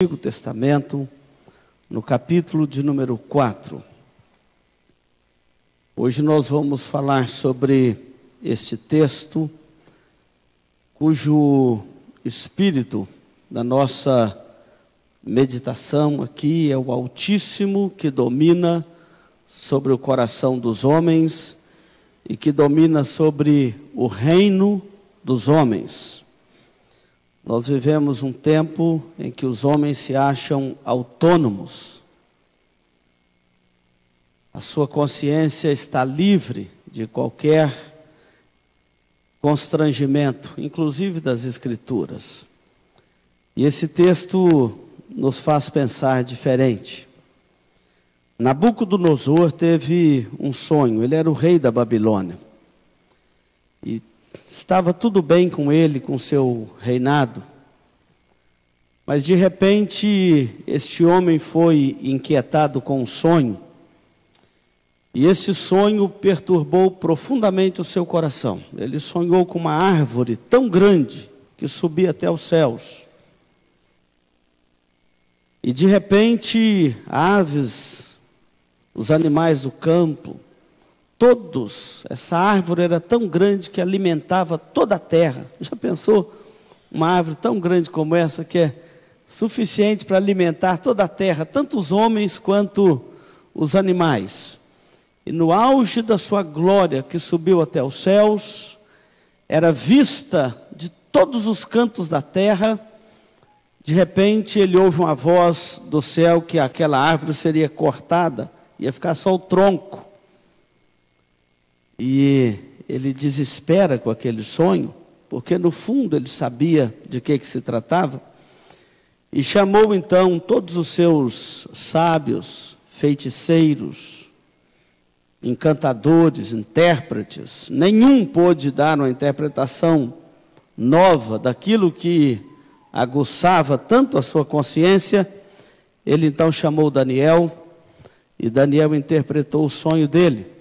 Antigo Testamento, no capítulo de número 4. Hoje nós vamos falar sobre este texto, cujo espírito da nossa meditação aqui é o Altíssimo, que domina sobre o coração dos homens e que domina sobre o reino dos homens. Nós vivemos um tempo em que os homens se acham autônomos. A sua consciência está livre de qualquer constrangimento, inclusive das Escrituras. E esse texto nos faz pensar diferente. Nabucodonosor teve um sonho. Ele era o rei da Babilônia. E estava tudo bem com ele, com seu reinado. Mas de repente, este homem foi inquietado com um sonho. E esse sonho perturbou profundamente o seu coração. Ele sonhou com uma árvore tão grande que subia até os céus. E de repente, aves, os animais do campo, todos, essa árvore era tão grande que alimentava toda a terra. Já pensou? Uma árvore tão grande como essa, que é suficiente para alimentar toda a terra, tanto os homens quanto os animais. E no auge da sua glória, que subiu até os céus, era vista de todos os cantos da terra. De repente ele ouve uma voz do céu que aquela árvore seria cortada, ia ficar só o tronco. E ele desespera com aquele sonho, porque no fundo ele sabia de que se tratava, e chamou então todos os seus sábios, feiticeiros, encantadores, intérpretes. Nenhum pôde dar uma interpretação nova daquilo que aguçava tanto a sua consciência. Ele então chamou Daniel, e Daniel interpretou o sonho dele.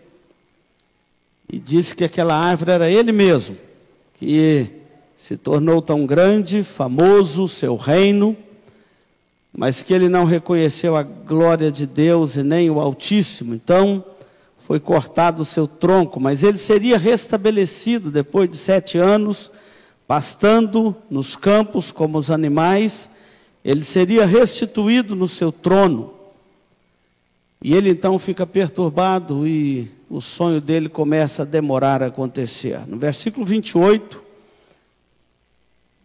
E disse que aquela árvore era ele mesmo, que se tornou tão grande, famoso, seu reino, mas que ele não reconheceu a glória de Deus e nem o Altíssimo. Então, foi cortado o seu tronco, mas ele seria restabelecido depois de 7 anos, pastando nos campos como os animais. Ele seria restituído no seu trono. E ele então fica perturbado e o sonho dele começa a demorar a acontecer. No versículo 28,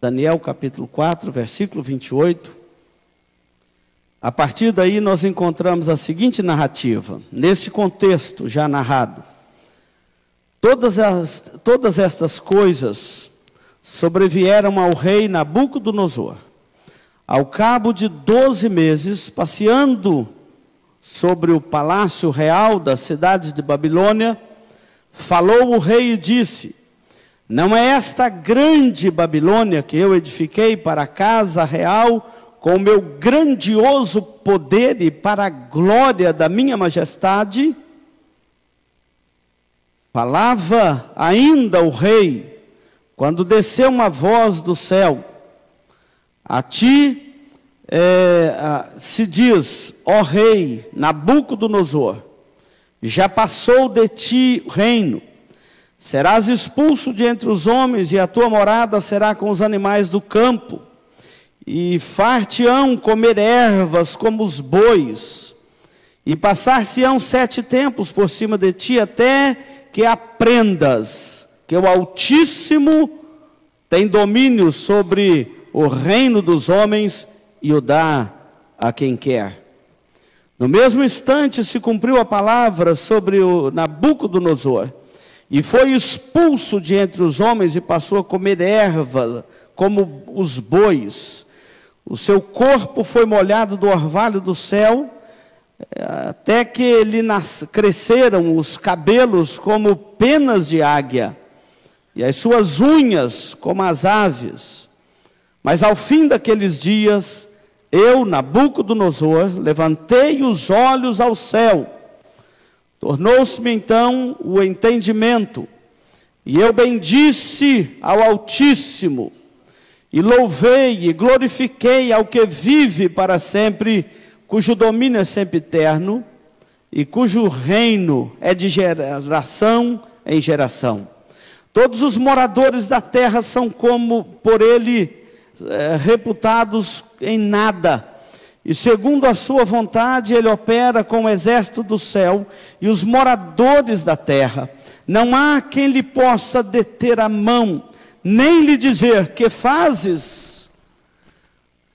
Daniel capítulo 4, versículo 28, a partir daí nós encontramos a seguinte narrativa, nesse contexto já narrado. Todas estas coisas sobrevieram ao rei Nabucodonosor. Ao cabo de 12 meses, passeando sobre o palácio real da cidade de Babilônia, falou o rei e disse: não é esta grande Babilônia que eu edifiquei para a casa real com o meu grandioso poder e para a glória da minha majestade? Falava ainda o rei, quando desceu uma voz do céu: a ti se diz, ó rei Nabucodonosor, já passou de ti o reino, serás expulso de entre os homens, e a tua morada será com os animais do campo, e far-te-ão comer ervas como os bois, e passar-se-ão 7 tempos por cima de ti, até que aprendas que o Altíssimo tem domínio sobre o reino dos homens e o dá a quem quer. No mesmo instante se cumpriu a palavra sobre o Nabucodonosor, e foi expulso de entre os homens e passou a comer erva como os bois. O seu corpo foi molhado do orvalho do céu, até que lhe cresceram os cabelos como penas de águia, e as suas unhas como as aves. Mas ao fim daqueles dias, eu, Nabucodonosor, levantei os olhos ao céu. Tornou-se-me então o entendimento, e eu bendisse ao Altíssimo. E louvei e glorifiquei ao que vive para sempre, cujo domínio é sempre eterno, e cujo reino é de geração em geração. Todos os moradores da terra são como por ele reputados em nada. E segundo a sua vontade, ele opera com o exército do céu e os moradores da terra. Não há quem lhe possa deter a mão, nem lhe dizer: que fazes?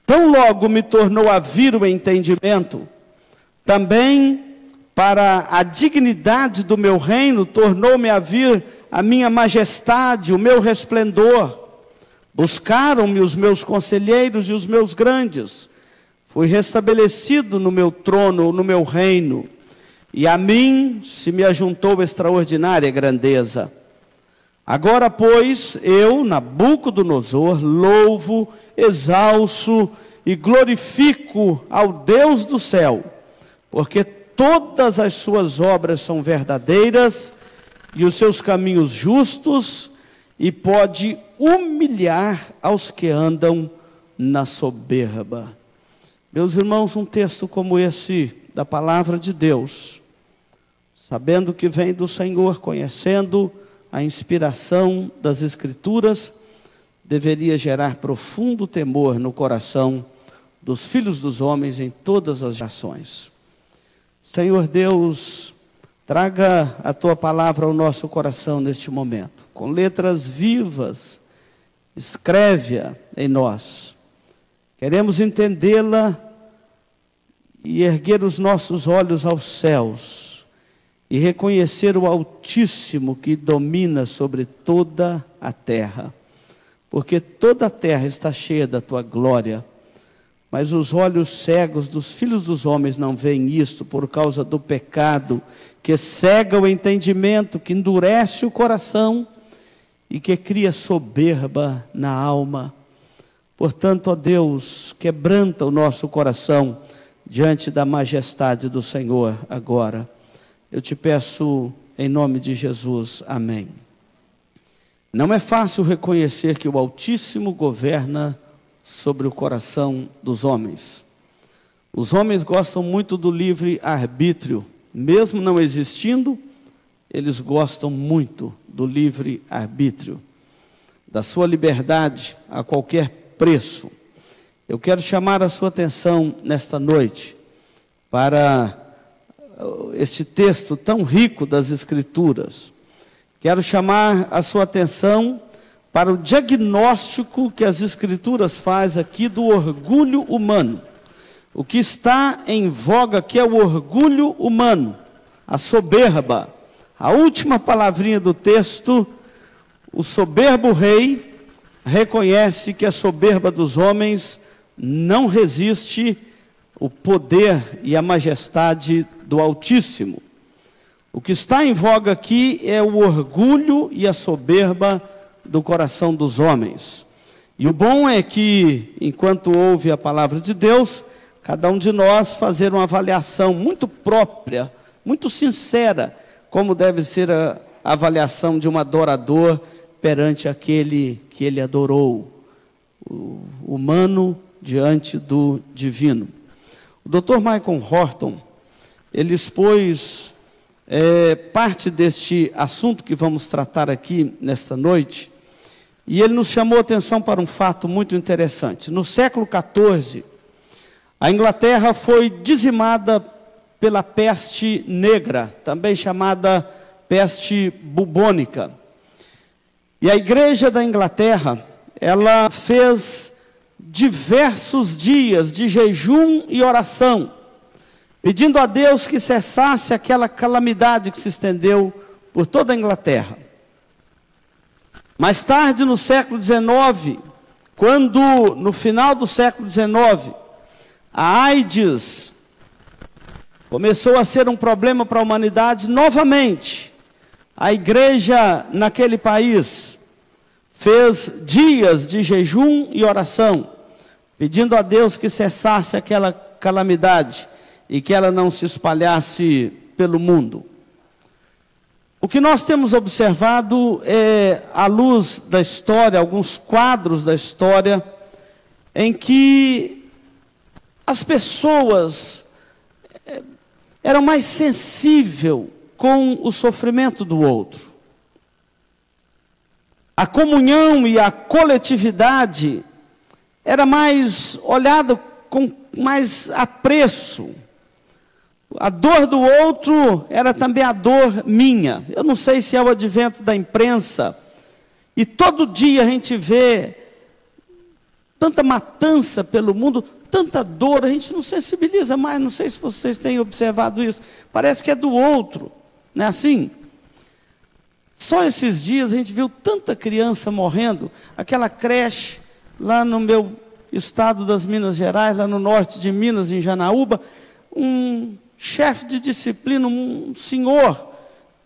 Tão logo me tornou a vir o entendimento, também para a dignidade do meu reino tornou-me a vir a minha majestade, o meu resplendor. Buscaram-me os meus conselheiros e os meus grandes. Fui restabelecido no meu trono, no meu reino, e a mim se me ajuntou extraordinária grandeza. Agora, pois, eu, Nabucodonosor, louvo, exalço e glorifico ao Deus do céu, porque todas as suas obras são verdadeiras e os seus caminhos justos, e pode humilhar aos que andam na soberba. Meus irmãos, um texto como esse da palavra de Deus, sabendo que vem do Senhor, conhecendo a inspiração das Escrituras, deveria gerar profundo temor no coração dos filhos dos homens em todas as gerações. Senhor Deus, traga a Tua palavra ao nosso coração neste momento, com letras vivas, escreve-a em nós. Queremos entendê-la e erguer os nossos olhos aos céus e reconhecer o Altíssimo que domina sobre toda a terra, porque toda a terra está cheia da Tua glória, mas os olhos cegos dos filhos dos homens não veem isto por causa do pecado, que cega o entendimento, que endurece o coração e que cria soberba na alma. Portanto, ó Deus, quebranta o nosso coração diante da majestade do Senhor agora. Eu te peço em nome de Jesus, amém. Não é fácil reconhecer que o Altíssimo governa sobre o coração dos homens. Os homens gostam muito do livre-arbítrio, mesmo não existindo, eles gostam muito do livre-arbítrio, da sua liberdade a qualquer preço. Eu quero chamar a sua atenção nesta noite para este texto tão rico das Escrituras. Quero chamar a sua atenção para o diagnóstico que as Escrituras faz aqui do orgulho humano. O que está em voga aqui é o orgulho humano, a soberba. A última palavrinha do texto: o soberbo rei reconhece que a soberba dos homens não resiste o poder e a majestade do Altíssimo. O que está em voga aqui é o orgulho e a soberba do coração dos homens. E o bom é que, enquanto ouve a palavra de Deus, cada um de nós fazer uma avaliação muito própria, muito sincera, como deve ser a avaliação de um adorador perante aquele que ele adorou, o humano diante do divino. O Dr. Michael Horton, ele expôs parte deste assunto que vamos tratar aqui nesta noite, e ele nos chamou a atenção para um fato muito interessante. No século XIV, a Inglaterra foi dizimada pela peste negra, também chamada peste bubônica. E a igreja da Inglaterra, ela fez diversos dias de jejum e oração, pedindo a Deus que cessasse aquela calamidade que se estendeu por toda a Inglaterra. Mais tarde, no século XIX, quando no final do século XIX, a AIDS começou a ser um problema para a humanidade novamente, a igreja naquele país fez dias de jejum e oração, pedindo a Deus que cessasse aquela calamidade e que ela não se espalhasse pelo mundo. O que nós temos observado é, à luz da história, alguns quadros da história, em que as pessoas eram mais sensíveis com o sofrimento do outro. A comunhão e a coletividade era mais olhada com mais apreço. A dor do outro era também a dor minha. Eu não sei se é o advento da imprensa, e todo dia a gente vê tanta matança pelo mundo, tanta dor, a gente não sensibiliza mais. Não sei se vocês têm observado isso. Parece que é do outro, não é assim? Só esses dias a gente viu tanta criança morrendo. Aquela creche lá no meu estado das Minas Gerais, lá no norte de Minas, em Janaúba, um chefe de disciplina, um senhor,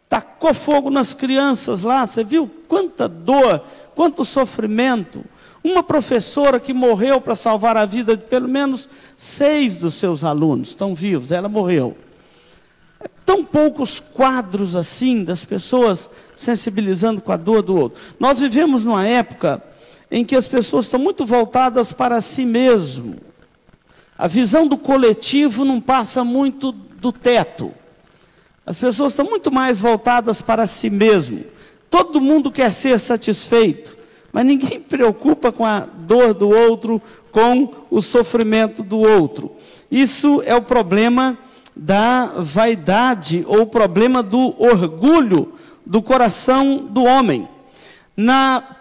tacou fogo nas crianças lá. Você viu quanta dor, quanto sofrimento. Uma professora que morreu para salvar a vida de pelo menos 6 dos seus alunos, estão vivos, ela morreu. Tão poucos quadros assim, das pessoas sensibilizando com a dor do outro. Nós vivemos numa época em que as pessoas estão muito voltadas para si mesmo. A visão do coletivo não passa muito do teto. As pessoas estão muito mais voltadas para si mesmo. Todo mundo quer ser satisfeito, mas ninguém preocupa com a dor do outro, com o sofrimento do outro. Isso é o problema da vaidade, ou o problema do orgulho do coração do homem.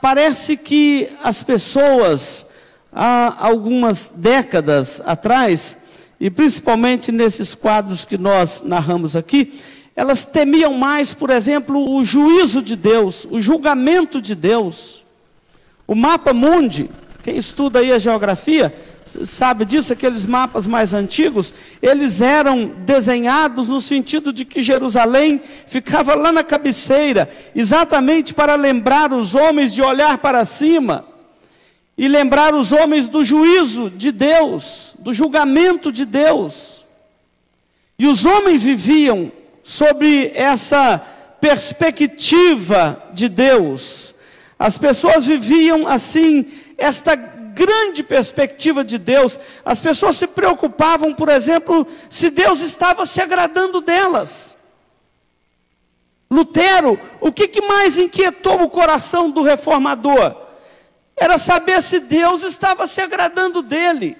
Parece que as pessoas, há algumas décadas atrás, e principalmente nesses quadros que nós narramos aqui, elas temiam mais, por exemplo, o juízo de Deus, o julgamento de Deus. O mapa mundi, quem estuda aí a geografia, sabe disso, aqueles mapas mais antigos, eles eram desenhados no sentido de que Jerusalém ficava lá na cabeceira, exatamente para lembrar os homens de olhar para cima, e lembrar os homens do juízo de Deus, do julgamento de Deus. E os homens viviam sobre essa perspectiva de Deus. As pessoas viviam assim, esta grande perspectiva de Deus. As pessoas se preocupavam, por exemplo, se Deus estava se agradando delas. Lutero, o que mais inquietou o coração do reformador? Era saber se Deus estava se agradando dele.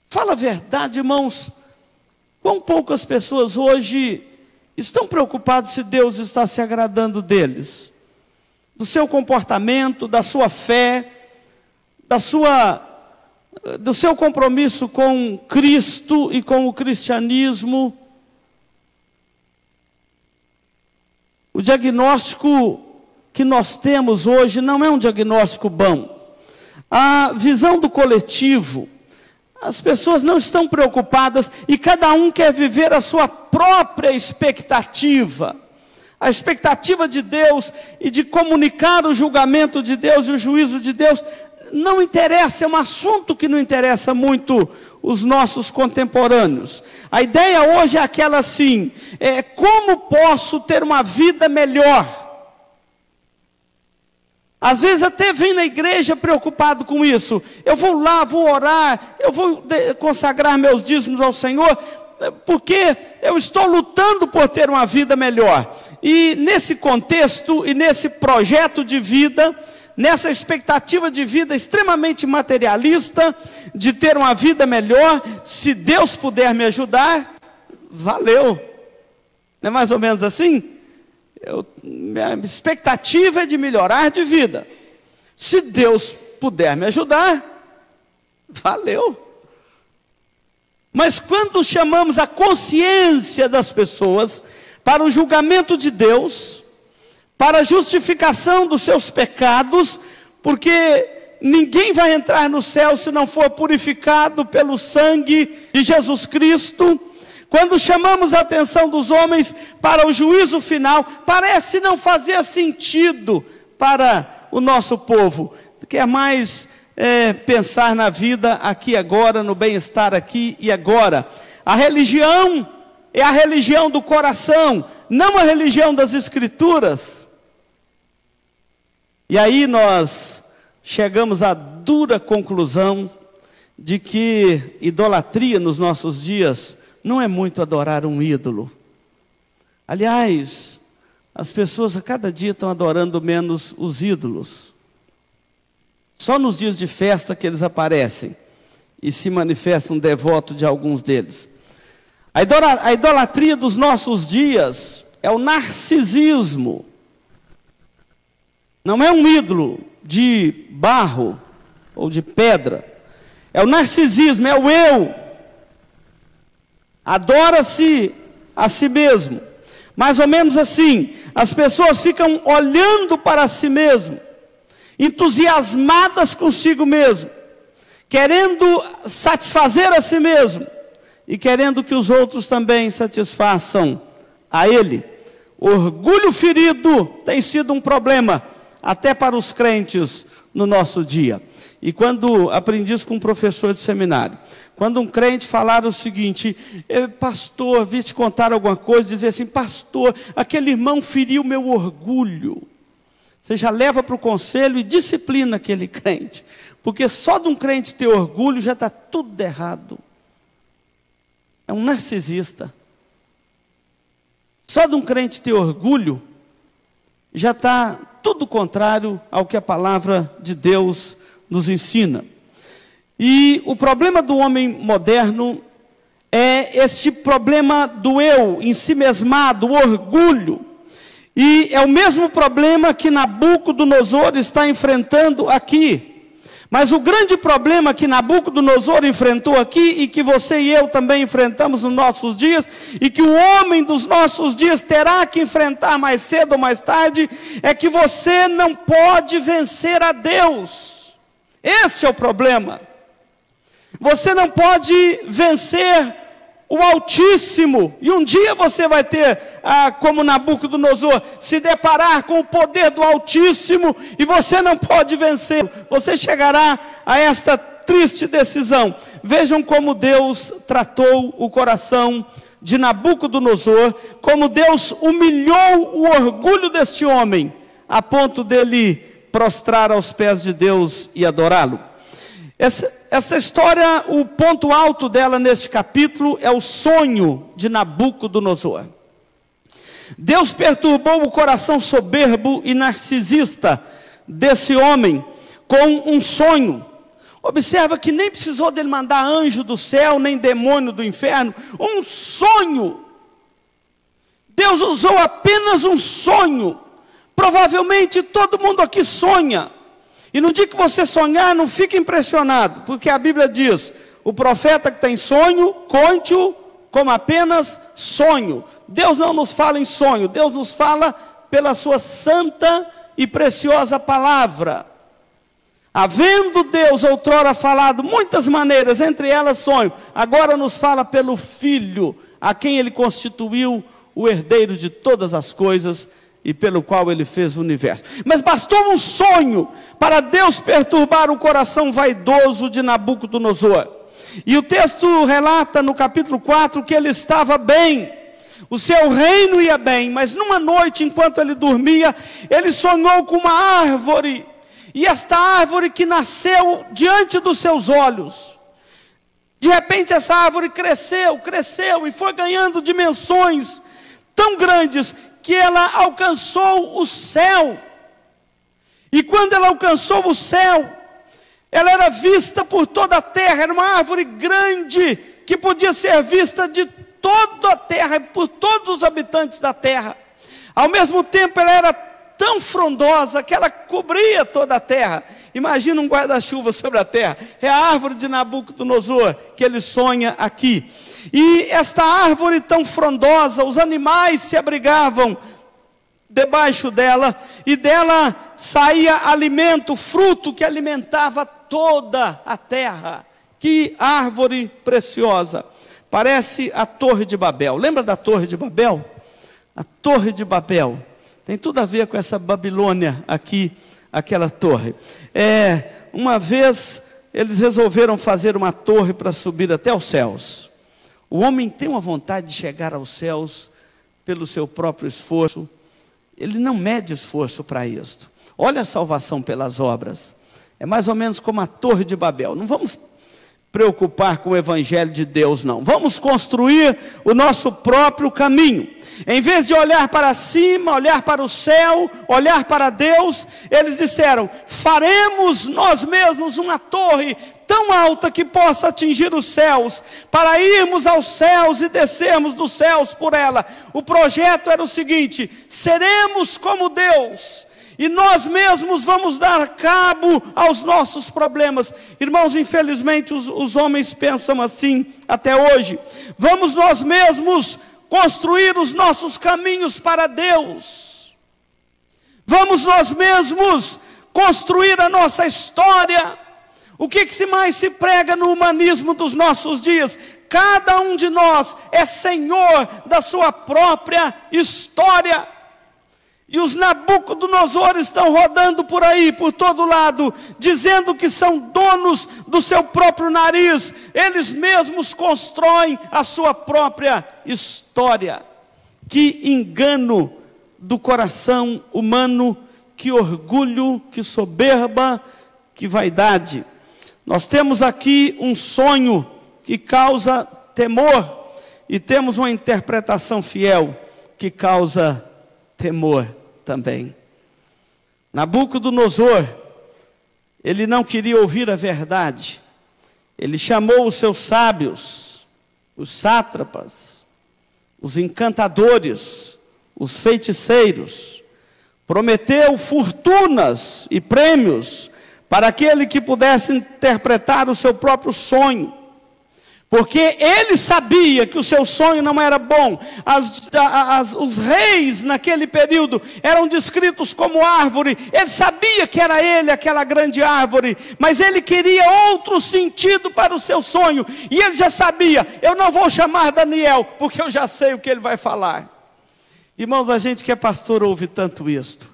Fala a verdade, irmãos. Quão poucas pessoas hoje estão preocupadas se Deus está se agradando deles? Do seu comportamento, da sua fé, do seu compromisso com Cristo e com o cristianismo. O diagnóstico que nós temos hoje não é um diagnóstico bom. A visão do coletivo, as pessoas não estão preocupadas e cada um quer viver a sua própria expectativa. A expectativa de Deus e de comunicar o julgamento de Deus e o juízo de Deus não interessa, é um assunto que não interessa muito os nossos contemporâneos. A ideia hoje é aquela assim, como posso ter uma vida melhor? Às vezes até vem na igreja preocupado com isso. Eu vou lá, vou orar, eu vou consagrar meus dízimos ao Senhor, porque eu estou lutando por ter uma vida melhor. E nesse contexto e nesse projeto de vida, nessa expectativa de vida extremamente materialista, de ter uma vida melhor, se Deus puder me ajudar, valeu. Não é mais ou menos assim? Minha expectativa é de melhorar de vida. Se Deus puder me ajudar, valeu. Mas quando chamamos a consciência das pessoas para o julgamento de Deus, para a justificação dos seus pecados, porque ninguém vai entrar no céu se não for purificado pelo sangue de Jesus Cristo. Quando chamamos a atenção dos homens para o juízo final, parece não fazer sentido para o nosso povo. Quer mais pensar na vida aqui e agora, no bem-estar aqui e agora. A religião é a religião do coração, não a religião das Escrituras. E aí nós chegamos à dura conclusão de que idolatria nos nossos dias não é muito adorar um ídolo. Aliás, as pessoas a cada dia estão adorando menos os ídolos. Só nos dias de festa que eles aparecem e se manifestam devoto de alguns deles. A idolatria dos nossos dias é o narcisismo. Não é um ídolo de barro ou de pedra. É o narcisismo, é o eu. Adora-se a si mesmo. Mais ou menos assim, as pessoas ficam olhando para si mesmo, entusiasmadas consigo mesmo, querendo satisfazer a si mesmo e querendo que os outros também satisfaçam a ele. Orgulho ferido tem sido um problema até para os crentes no nosso dia. E quando aprendi isso com um professor de seminário, quando um crente falar o seguinte: pastor, vi te contar alguma coisa, dizer assim: pastor, aquele irmão feriu meu orgulho. Você já leva para o conselho e disciplina aquele crente, porque só de um crente ter orgulho já está tudo errado. É um narcisista. Só de um crente ter orgulho já está tudo contrário ao que a palavra de Deus nos ensina. E o problema do homem moderno é este problema do eu, em si mesmado, o orgulho. E é o mesmo problema que Nabucodonosor está enfrentando aqui. Mas o grande problema que Nabucodonosor enfrentou aqui, e que você e eu também enfrentamos nos nossos dias, e que o homem dos nossos dias terá que enfrentar mais cedo ou mais tarde, é que você não pode vencer a Deus. Este é o problema. Você não pode vencer o Altíssimo. E um dia você vai ter, como Nabucodonosor, se deparar com o poder do Altíssimo, e você não pode vencer. Você chegará a esta triste decisão. Vejam como Deus tratou o coração de Nabucodonosor, como Deus humilhou o orgulho deste homem, a ponto dele prostrar aos pés de Deus e adorá-lo. Essa história, o ponto alto dela neste capítulo é o sonho de Nabucodonosor. Deus perturbou o coração soberbo e narcisista desse homem com um sonho. Observa que nem precisou dele mandar anjo do céu, nem demônio do inferno. Um sonho. Deus usou apenas um sonho. Provavelmente todo mundo aqui sonha. E no dia que você sonhar, não fique impressionado, porque a Bíblia diz: o profeta que tem sonho, conte-o como apenas sonho. Deus não nos fala em sonho, Deus nos fala pela sua santa e preciosa palavra. Havendo Deus outrora falado muitas maneiras, entre elas sonho, agora nos fala pelo Filho, a quem Ele constituiu o herdeiro de todas as coisas, e pelo qual Ele fez o universo. Mas bastou um sonho para Deus perturbar o coração vaidoso de Nabucodonosor. E o texto relata no capítulo 4 que ele estava bem, o seu reino ia bem, mas numa noite, enquanto ele dormia, ele sonhou com uma árvore, e esta árvore que nasceu diante dos seus olhos, de repente essa árvore cresceu, e foi ganhando dimensões tão grandes, que ela alcançou o céu. E quando ela alcançou o céu, ela era vista por toda a terra. Era uma árvore grande, que podia ser vista de toda a terra, por todos os habitantes da terra. Ao mesmo tempo, ela era tão frondosa, que ela cobria toda a terra. Imagina um guarda-chuva sobre a terra. É a árvore de Nabucodonosor que ele sonha aqui. E esta árvore tão frondosa, os animais se abrigavam debaixo dela, e dela saía alimento, fruto que alimentava toda a terra. Que árvore preciosa! Parece a Torre de Babel. Lembra da Torre de Babel? A Torre de Babel tem tudo a ver com essa Babilônia aqui, aquela torre. Uma vez eles resolveram fazer uma torre para subir até os céus. O homem tem uma vontade de chegar aos céus pelo seu próprio esforço. Ele não mede esforço para isto. Olha a salvação pelas obras. É mais ou menos como a Torre de Babel. Não vamos preocupar com o Evangelho de Deus, não. Vamos construir o nosso próprio caminho. Em vez de olhar para cima, olhar para o céu, olhar para Deus, eles disseram: faremos nós mesmos uma torre tão alta que possa atingir os céus, para irmos aos céus e descermos dos céus por ela. O projeto era o seguinte: seremos como Deus, e nós mesmos vamos dar cabo aos nossos problemas. Irmãos, infelizmente os homens pensam assim até hoje. Vamos nós mesmos construir os nossos caminhos para Deus. Vamos nós mesmos construir a nossa história. O que mais se prega no humanismo dos nossos dias? Cada um de nós é senhor da sua própria história. E os Nabucodonosor estão rodando por aí, por todo lado, dizendo que são donos do seu próprio nariz. Eles mesmos constroem a sua própria história. Que engano do coração humano, que orgulho, que soberba, que vaidade. Nós temos aqui um sonho que causa temor, e temos uma interpretação fiel que causa temor também. Nabucodonosor, ele não queria ouvir a verdade. Ele chamou os seus sábios, os sátrapas, os encantadores, os feiticeiros, prometeu fortunas e prêmios para aquele que pudesse interpretar o seu próprio sonho, porque ele sabia que o seu sonho não era bom. Os reis naquele período eram descritos como árvore. Ele sabia que era ele aquela grande árvore, mas ele queria outro sentido para o seu sonho, e ele já sabia: eu não vou chamar Daniel, porque eu já sei o que ele vai falar. Irmãos, a gente que é pastor ouve tanto isto.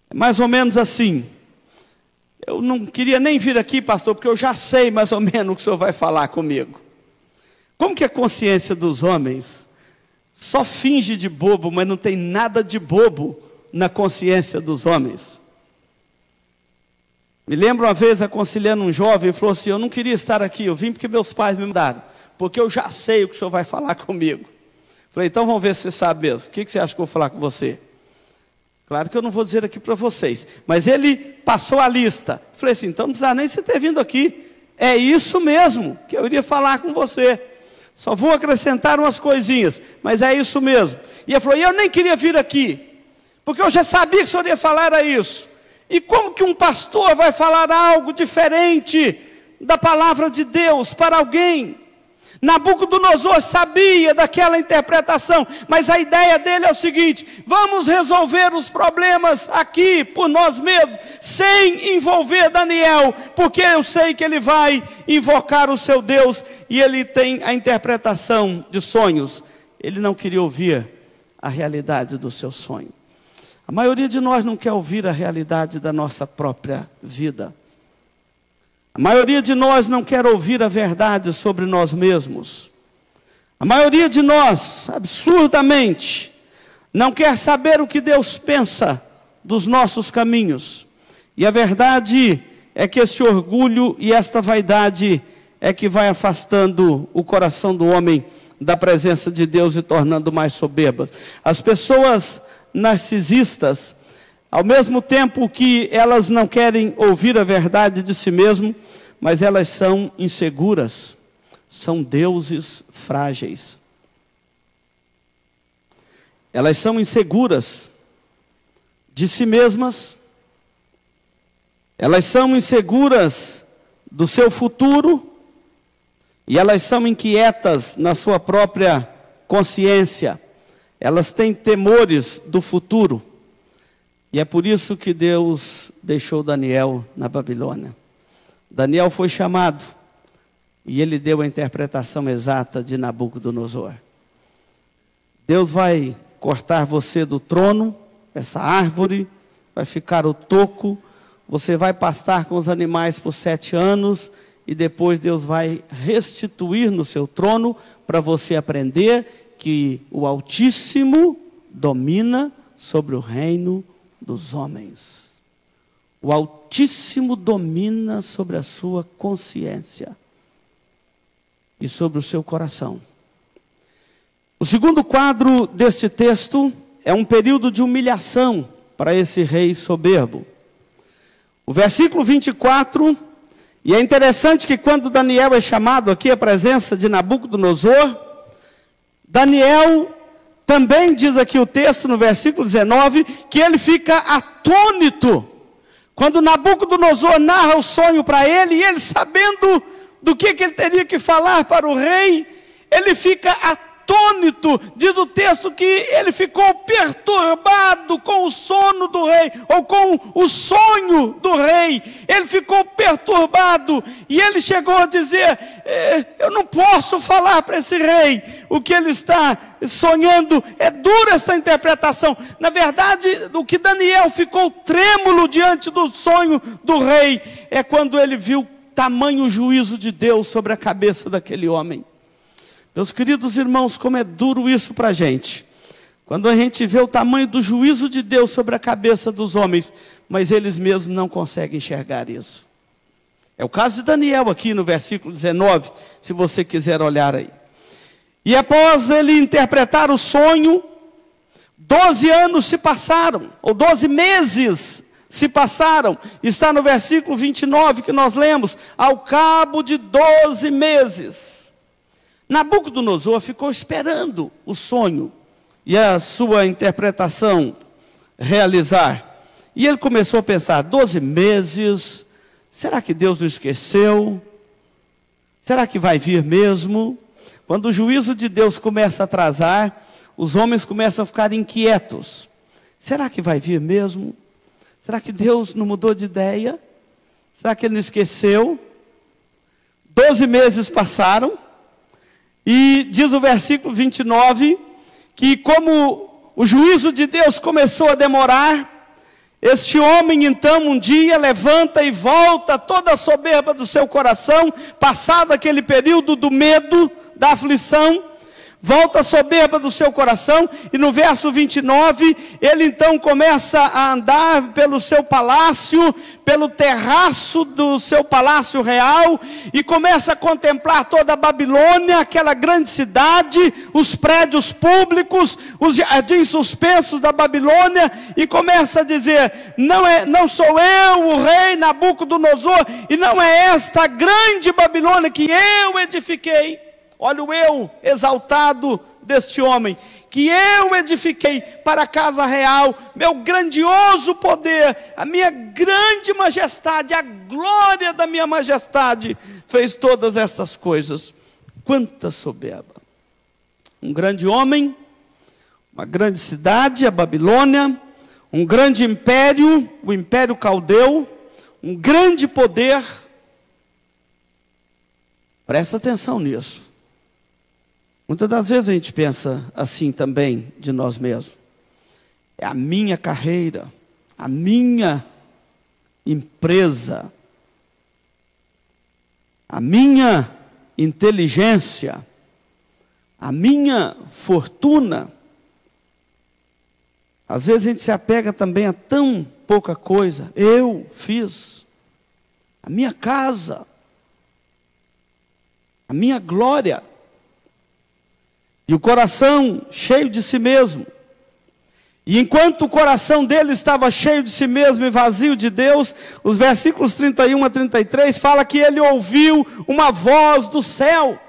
É mais ou menos assim: eu não queria nem vir aqui, pastor, porque eu já sei mais ou menos o que o senhor vai falar comigo. Como que a consciência dos homens só finge de bobo, mas não tem nada de bobo na consciência dos homens? Me lembro uma vez aconselhando um jovem, falou assim: eu não queria estar aqui, eu vim porque meus pais me mandaram, porque eu já sei o que o senhor vai falar comigo. Falei: então vamos ver se você sabe mesmo. O que você acha que eu vou falar com você? Claro que eu não vou dizer aqui para vocês, mas ele passou a lista. Falei assim: então não precisa nem você ter vindo aqui. É isso mesmo que eu iria falar com você. Só vou acrescentar umas coisinhas, mas é isso mesmo. E ele falou: e eu nem queria vir aqui, porque eu já sabia que o senhor ia falar era isso. E como que um pastor vai falar algo diferente da palavra de Deus para alguém? Nabucodonosor sabia daquela interpretação, mas a ideia dele é o seguinte: vamos resolver os problemas aqui por nós mesmos, sem envolver Daniel, porque eu sei que ele vai invocar o seu Deus, e ele tem a interpretação de sonhos. Ele não queria ouvir a realidade do seu sonho. A maioria de nós não quer ouvir a realidade da nossa própria vida. A maioria de nós não quer ouvir a verdade sobre nós mesmos. A maioria de nós, absurdamente, não quer saber o que Deus pensa dos nossos caminhos. E a verdade é que esse orgulho e esta vaidade é que vai afastando o coração do homem da presença de Deus e tornando mais soberbas. As pessoas narcisistas, ao mesmo tempo que elas não querem ouvir a verdade de si mesmo, mas elas são inseguras, são deuses frágeis. Elas são inseguras de si mesmas, elas são inseguras do seu futuro, e elas são inquietas na sua própria consciência. Elas têm temores do futuro. E é por isso que Deus deixou Daniel na Babilônia. Daniel foi chamado, e ele deu a interpretação exata de Nabucodonosor. Deus vai cortar você do trono, essa árvore, vai ficar o toco, você vai pastar com os animais por 7 anos, e depois Deus vai restituir no seu trono, para você aprender que o Altíssimo domina sobre o reino dos homens. O Altíssimo domina sobre a sua consciência e sobre o seu coração. O segundo quadro desse texto é um período de humilhação para esse rei soberbo. O versículo 24, e é interessante que quando Daniel é chamado aqui à presença de Nabucodonosor, Daniel também diz aqui o texto no versículo 19, que ele fica atônito quando Nabucodonosor narra o sonho para ele, e ele sabendo do que ele teria que falar para o rei, ele fica atônito. Diz o texto que ele ficou perturbado com o sono do rei, ou com o sonho do rei. Ele ficou perturbado, e ele chegou a dizer, eu não posso falar para esse rei o que ele está sonhando. É dura essa interpretação. Na verdade, o que Daniel ficou trêmulo diante do sonho do rei, é quando ele viu tamanho juízo de Deus sobre a cabeça daquele homem. Meus queridos irmãos, como é duro isso para a gente. Quando a gente vê o tamanho do juízo de Deus sobre a cabeça dos homens, mas eles mesmos não conseguem enxergar isso. É o caso de Daniel aqui no versículo 19, se você quiser olhar aí. E após ele interpretar o sonho, 12 anos se passaram, ou 12 meses se passaram. Está no versículo 29 que nós lemos. Ao cabo de 12 meses, Nabucodonosor ficou esperando o sonho e a sua interpretação realizar. E ele começou a pensar, 12 meses, será que Deus não esqueceu? Será que vai vir mesmo? Quando o juízo de Deus começa a atrasar, os homens começam a ficar inquietos. Será que vai vir mesmo? Será que Deus não mudou de ideia? Será que Ele não esqueceu? 12 meses passaram, e diz o versículo 29, que como o juízo de Deus começou a demorar, este homem então um dia levanta e volta toda a soberba do seu coração, passado aquele período do medo, da aflição, volta a soberba do seu coração, e no verso 29, ele então começa a andar pelo seu palácio, pelo terraço do seu palácio real, e começa a contemplar toda a Babilônia, aquela grande cidade, os prédios públicos, os jardins suspensos da Babilônia, e começa a dizer, não sou eu o rei Nabucodonosor, e não é esta grande Babilônia que eu edifiquei. Olha o eu exaltado deste homem, que eu edifiquei para a casa real, meu grandioso poder, a minha grande majestade, a glória da minha majestade, fez todas essas coisas. Quanta soberba! Um grande homem, uma grande cidade, a Babilônia, um grande império, o Império Caldeu, um grande poder. Presta atenção nisso. Muitas das vezes a gente pensa assim também de nós mesmos. É a minha carreira, a minha empresa, a minha inteligência, a minha fortuna. Às vezes a gente se apega também a tão pouca coisa. Eu fiz, a minha casa, a minha glória. E o coração cheio de si mesmo. E enquanto o coração dele estava cheio de si mesmo e vazio de Deus, os versículos 31 a 33 fala que ele ouviu uma voz do céu.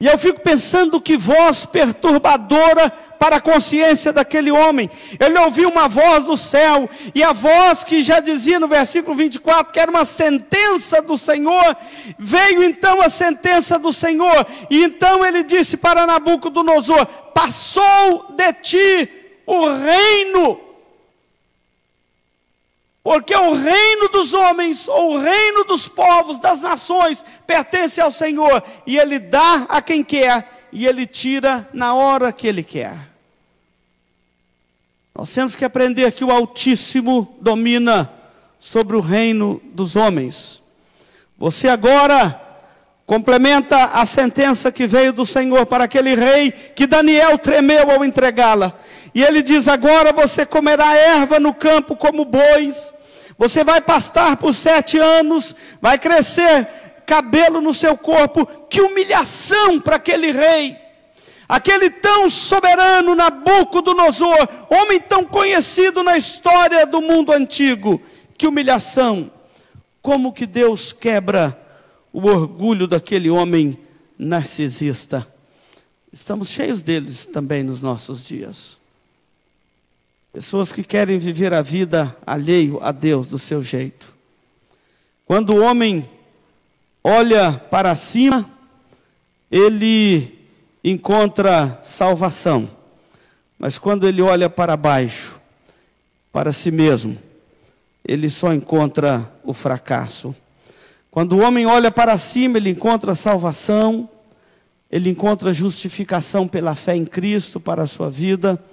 E eu fico pensando que voz perturbadora para a consciência daquele homem. Ele ouviu uma voz do céu, e a voz que já dizia no versículo 24, que era uma sentença do Senhor, veio então a sentença do Senhor, e então ele disse para Nabucodonosor, passou de ti o reino, porque o reino dos homens, ou o reino dos povos, das nações, pertence ao Senhor, e Ele dá a quem quer, e Ele tira na hora que Ele quer. Nós temos que aprender que o Altíssimo domina sobre o reino dos homens. Você agora complementa a sentença que veio do Senhor para aquele rei, que Daniel tremeu ao entregá-la. E ele diz, agora você comerá erva no campo como bois, Você vai pastar por 7 anos, vai crescer cabelo no seu corpo. Que humilhação para aquele rei, aquele tão soberano Nabucodonosor, homem tão conhecido na história do mundo antigo. Que humilhação! Como que Deus quebra o orgulho daquele homem narcisista? Estamos cheios deles também nos nossos dias. Pessoas que querem viver a vida alheio a Deus do seu jeito. Quando o homem olha para cima, ele encontra salvação. Mas quando ele olha para baixo, para si mesmo, ele só encontra o fracasso. Quando o homem olha para cima, ele encontra salvação, ele encontra justificação pela fé em Cristo para a sua vida.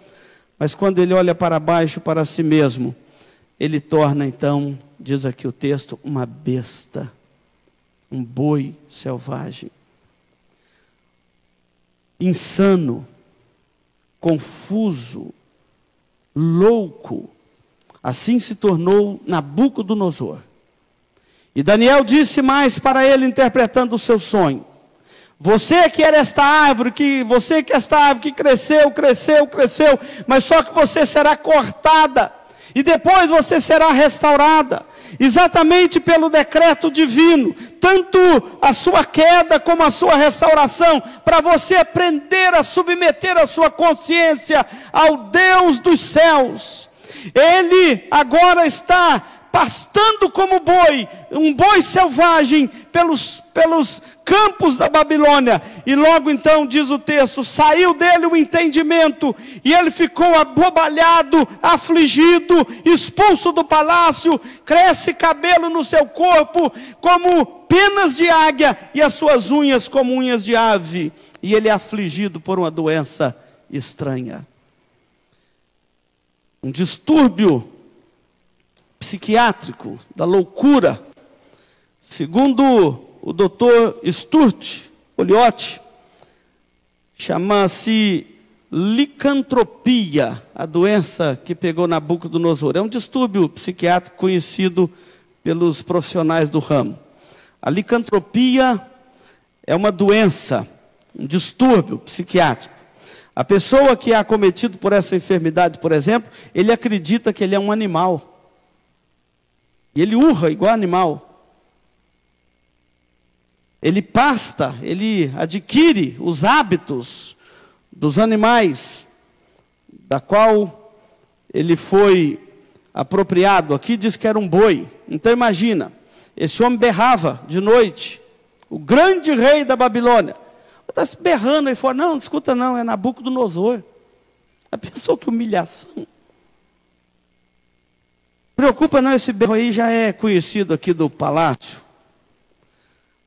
Mas quando ele olha para baixo, para si mesmo, ele torna então, diz aqui o texto, uma besta, um boi selvagem. Insano, confuso, louco. Assim se tornou Nabucodonosor. E Daniel disse mais para ele, interpretando o seu sonho: você que era esta árvore, que cresceu, mas só que você será cortada, e depois você será restaurada, exatamente pelo decreto divino, tanto a sua queda como a sua restauração, para você aprender a submeter a sua consciência ao Deus dos céus. Ele agora está pastando como boi, um boi selvagem, pelos campos da Babilônia. E logo então, diz o texto, saiu dele o entendimento, e ele ficou abobalhado, afligido, expulso do palácio. Cresce cabelo no seu corpo como penas de águia, e as suas unhas como unhas de ave. E ele é afligido por uma doença estranha, um distúrbio psiquiátrico da loucura. Segundo o doutor Sturt Oliotti, chama-se licantropia, a doença que pegou Nabucodonosor. É um distúrbio psiquiátrico conhecido pelos profissionais do ramo. A licantropia é uma doença, um distúrbio psiquiátrico. A pessoa que é acometido por essa enfermidade, por exemplo, ele acredita que ele é um animal. E ele urra igual animal. Ele pasta, ele adquire os hábitos dos animais, da qual ele foi apropriado. Aqui diz que era um boi. Então imagina, esse homem berrava de noite, o grande rei da Babilônia. Está berrando aí fora. Não escuta não, é Nabucodonosor. A pessoa, que humilhação. Preocupa não, esse berro aí já é conhecido aqui do palácio.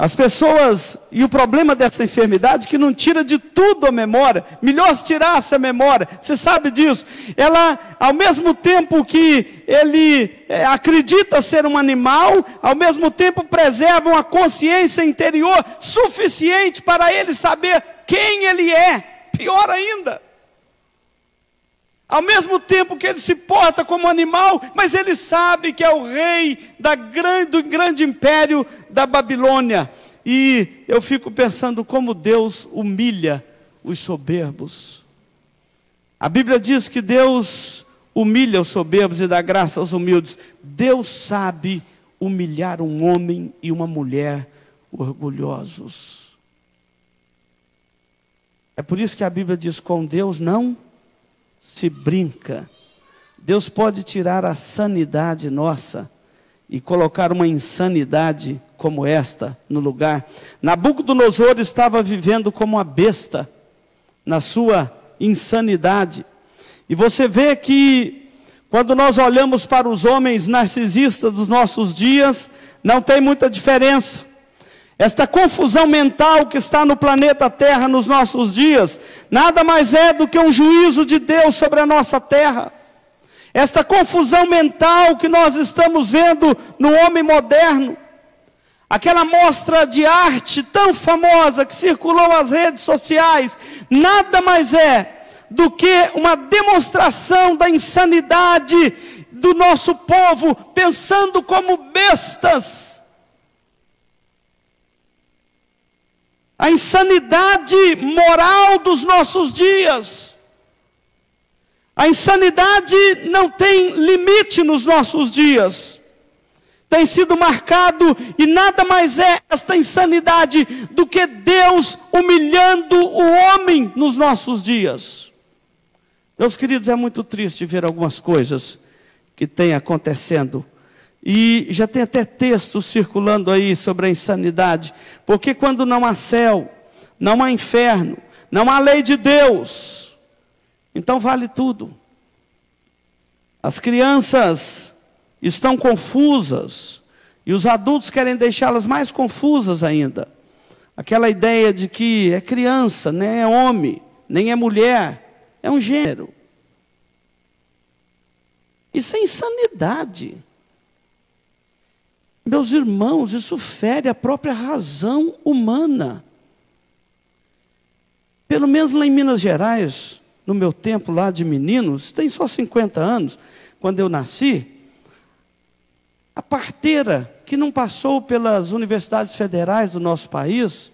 As pessoas, e o problema dessa enfermidade, que não tira de tudo a memória. Melhor se tirasse a memória, você sabe disso. Ela, ao mesmo tempo que ele acredita ser um animal, ao mesmo tempo preserva uma consciência interior suficiente para ele saber quem ele é. Pior ainda. Ao mesmo tempo que ele se porta como animal, mas ele sabe que é o rei do grande império da Babilônia. E eu fico pensando como Deus humilha os soberbos. A Bíblia diz que Deus humilha os soberbos e dá graça aos humildes. Deus sabe humilhar um homem e uma mulher orgulhosos. É por isso que a Bíblia diz, com Deus não se brinca. Deus pode tirar a sanidade nossa e colocar uma insanidade como esta no lugar. Nabucodonosor estava vivendo como uma besta na sua insanidade. E você vê que quando nós olhamos para os homens narcisistas dos nossos dias, não tem muita diferença. Esta confusão mental que está no planeta Terra nos nossos dias, nada mais é do que um juízo de Deus sobre a nossa terra. Esta confusão mental que nós estamos vendo no homem moderno, aquela mostra de arte tão famosa que circulou nas redes sociais, nada mais é do que uma demonstração da insanidade do nosso povo pensando como bestas. A insanidade moral dos nossos dias. A insanidade não tem limite nos nossos dias. Tem sido marcado, e nada mais é esta insanidade do que Deus humilhando o homem nos nossos dias. Meus queridos, é muito triste ver algumas coisas que têm acontecendo. E já tem até textos circulando aí sobre a insanidade. Porque quando não há céu, não há inferno, não há lei de Deus, então vale tudo. As crianças estão confusas, e os adultos querem deixá-las mais confusas ainda. Aquela ideia de que é criança, nem é homem, nem é mulher, é um gênero. Isso é insanidade. Meus irmãos, isso fere a própria razão humana. Pelo menos lá em Minas Gerais, no meu tempo lá de meninos, tem só 50 anos, quando eu nasci, a parteira que não passou pelas universidades federais do nosso país,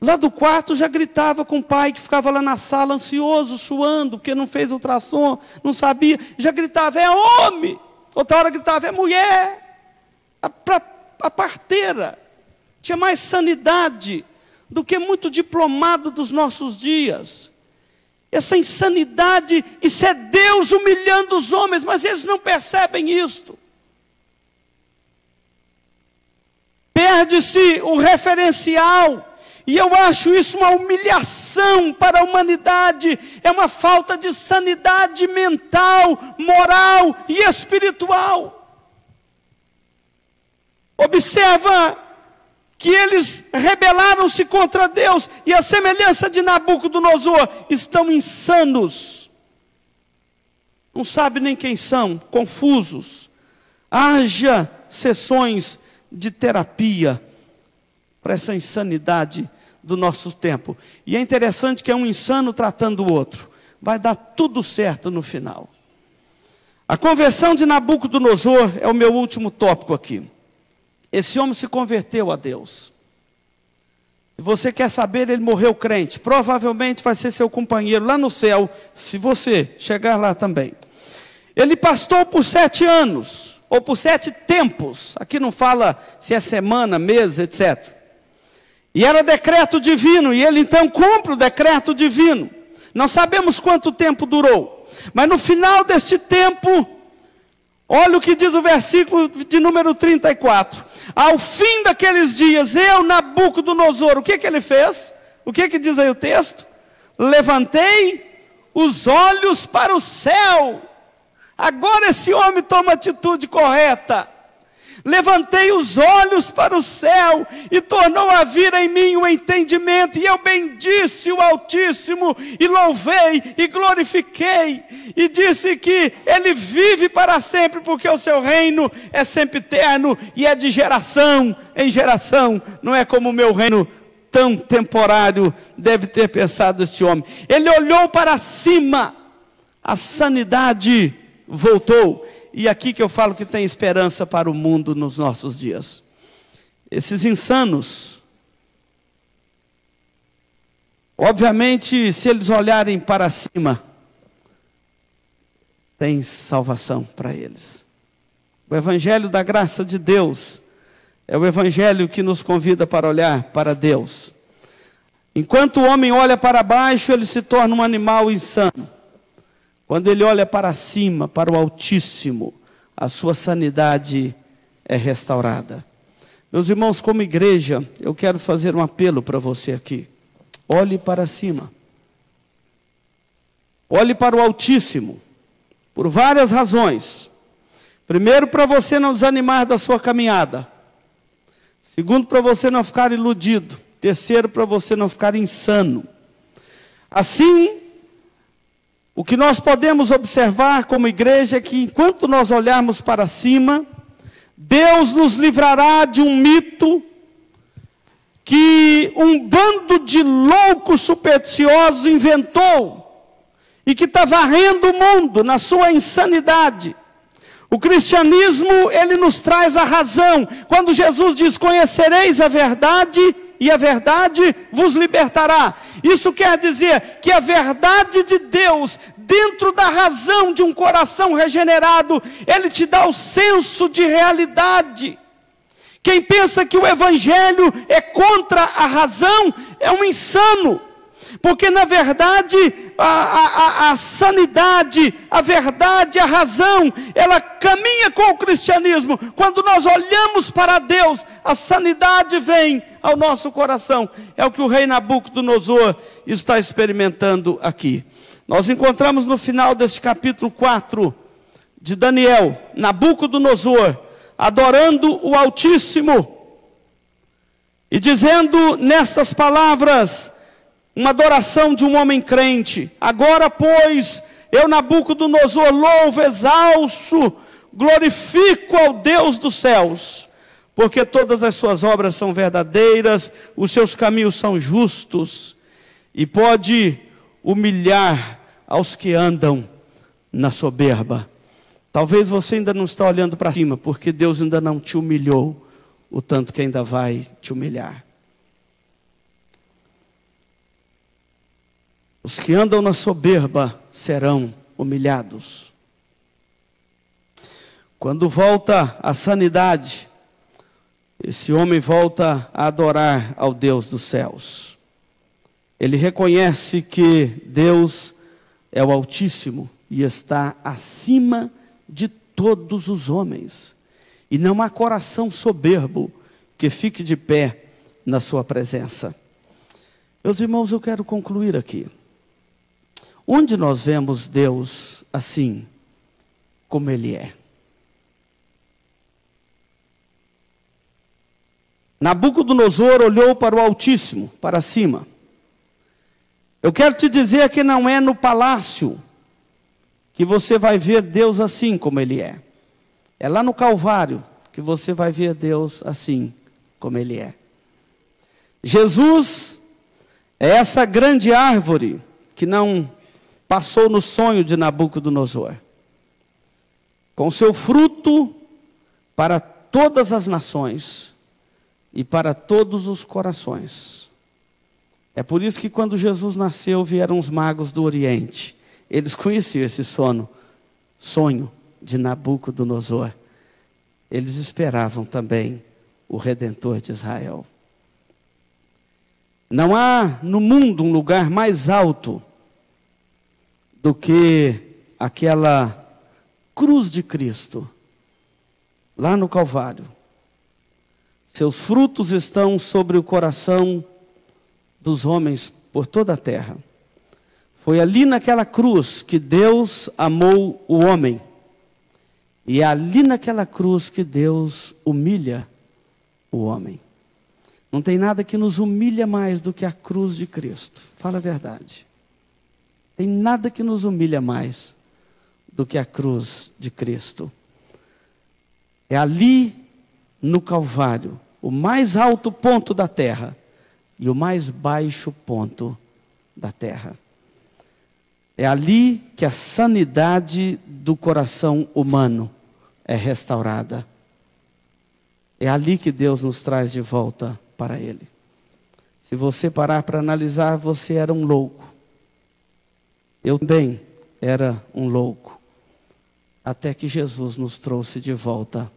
lá do quarto já gritava com o pai que ficava lá na sala ansioso, suando, porque não fez ultrassom, não sabia, já gritava, é homem, outra hora gritava, é mulher. A parteira tinha mais sanidade do que muito diplomado dos nossos dias. Essa insanidade, isso é Deus humilhando os homens, mas eles não percebem isto. Perde-se o referencial, e eu acho isso uma humilhação para a humanidade, é uma falta de sanidade mental, moral e espiritual. Observa que eles rebelaram-se contra Deus, e a semelhança de Nabucodonosor, estão insanos. Não sabem nem quem são, confusos. Haja sessões de terapia para essa insanidade do nosso tempo. E é interessante que é um insano tratando o outro. Vai dar tudo certo no final. A conversão de Nabucodonosor é o meu último tópico aqui. Esse homem se converteu a Deus. Se você quer saber, ele morreu crente. Provavelmente vai ser seu companheiro lá no céu, se você chegar lá também. Ele pastou por 7 anos, ou por 7 tempos. Aqui não fala se é semana, mês, etc. E era decreto divino, e ele então cumpre o decreto divino. Não sabemos quanto tempo durou, mas no final deste tempo, olha o que diz o versículo de número 34. Ao fim daqueles dias, eu, Nabucodonosor, o que ele fez? O que diz aí o texto? Levantei os olhos para o céu. Agora esse homem toma a atitude correta. Levantei os olhos para o céu, e tornou a vir em mim o entendimento, e eu bendisse o Altíssimo, e louvei, e glorifiquei, e disse que Ele vive para sempre, porque o seu reino é sempre eterno, e é de geração em geração, não é como o meu reino tão temporário, deve ter pensado este homem. Ele olhou para cima, a sanidade voltou. E aqui que eu falo que tem esperança para o mundo nos nossos dias. Esses insanos, obviamente, se eles olharem para cima, tem salvação para eles. O Evangelho da graça de Deus é o Evangelho que nos convida para olhar para Deus. Enquanto o homem olha para baixo, ele se torna um animal insano. Quando ele olha para cima, para o Altíssimo, a sua sanidade é restaurada. Meus irmãos, como igreja, eu quero fazer um apelo para você aqui. Olhe para cima. Olhe para o Altíssimo, por várias razões. Primeiro, para você não desanimar da sua caminhada. Segundo, para você não ficar iludido. Terceiro, para você não ficar insano. Assim, o que nós podemos observar como igreja é que enquanto nós olharmos para cima, Deus nos livrará de um mito que um bando de loucos supersticiosos inventou. e que está varrendo o mundo na sua insanidade. O cristianismo, ele nos traz a razão. Quando Jesus diz: conhecereis a verdade, e a verdade vos libertará. Isso quer dizer que a verdade de Deus, dentro da razão de um coração regenerado, ele te dá o senso de realidade. Quem pensa que o evangelho é contra a razão, é um insano. Porque na verdade, a sanidade, a verdade, a razão, ela caminha com o cristianismo. Quando nós olhamos para Deus, a sanidade vem ao nosso coração. É o que o rei Nabucodonosor está experimentando aqui. Nós encontramos no final deste capítulo 4 de Daniel, Nabucodonosor adorando o Altíssimo e dizendo nessas palavras, uma adoração de um homem crente: agora, pois, eu, Nabucodonosor, louvo, exalço, glorifico ao Deus dos céus, porque todas as suas obras são verdadeiras, os seus caminhos são justos, e pode humilhar aos que andam na soberba. Talvez você ainda não está olhando para cima, porque Deus ainda não te humilhou o tanto que ainda vai te humilhar. Os que andam na soberba serão humilhados. Quando volta a sanidade, esse homem volta a adorar ao Deus dos céus. Ele reconhece que Deus é o Altíssimo e está acima de todos os homens. E não há coração soberbo que fique de pé na sua presença. Meus irmãos, eu quero concluir aqui. Onde nós vemos Deus assim, como Ele é? Nabucodonosor olhou para o Altíssimo, para cima. Eu quero te dizer que não é no palácio que você vai ver Deus assim como Ele é. É lá no Calvário que você vai ver Deus assim como Ele é. Jesus é essa grande árvore que não passou no sonho de Nabucodonosor, com seu fruto para todas as nações e para todos os corações. É por isso que quando Jesus nasceu, vieram os magos do Oriente. Eles conheciam esse sonho de Nabucodonosor. Eles esperavam também o Redentor de Israel. Não há no mundo um lugar mais alto do que aquela cruz de Cristo, lá no Calvário. Seus frutos estão sobre o coração dos homens por toda a terra. Foi ali naquela cruz que Deus amou o homem. E é ali naquela cruz que Deus humilha o homem. Não tem nada que nos humilha mais do que a cruz de Cristo. Fala a verdade. Tem nada que nos humilha mais do que a cruz de Cristo. É ali no Calvário, o mais alto ponto da terra e o mais baixo ponto da terra. É ali que a sanidade do coração humano é restaurada. É ali que Deus nos traz de volta para Ele. Se você parar para analisar, você era um louco. Eu também era um louco. Até que Jesus nos trouxe de volta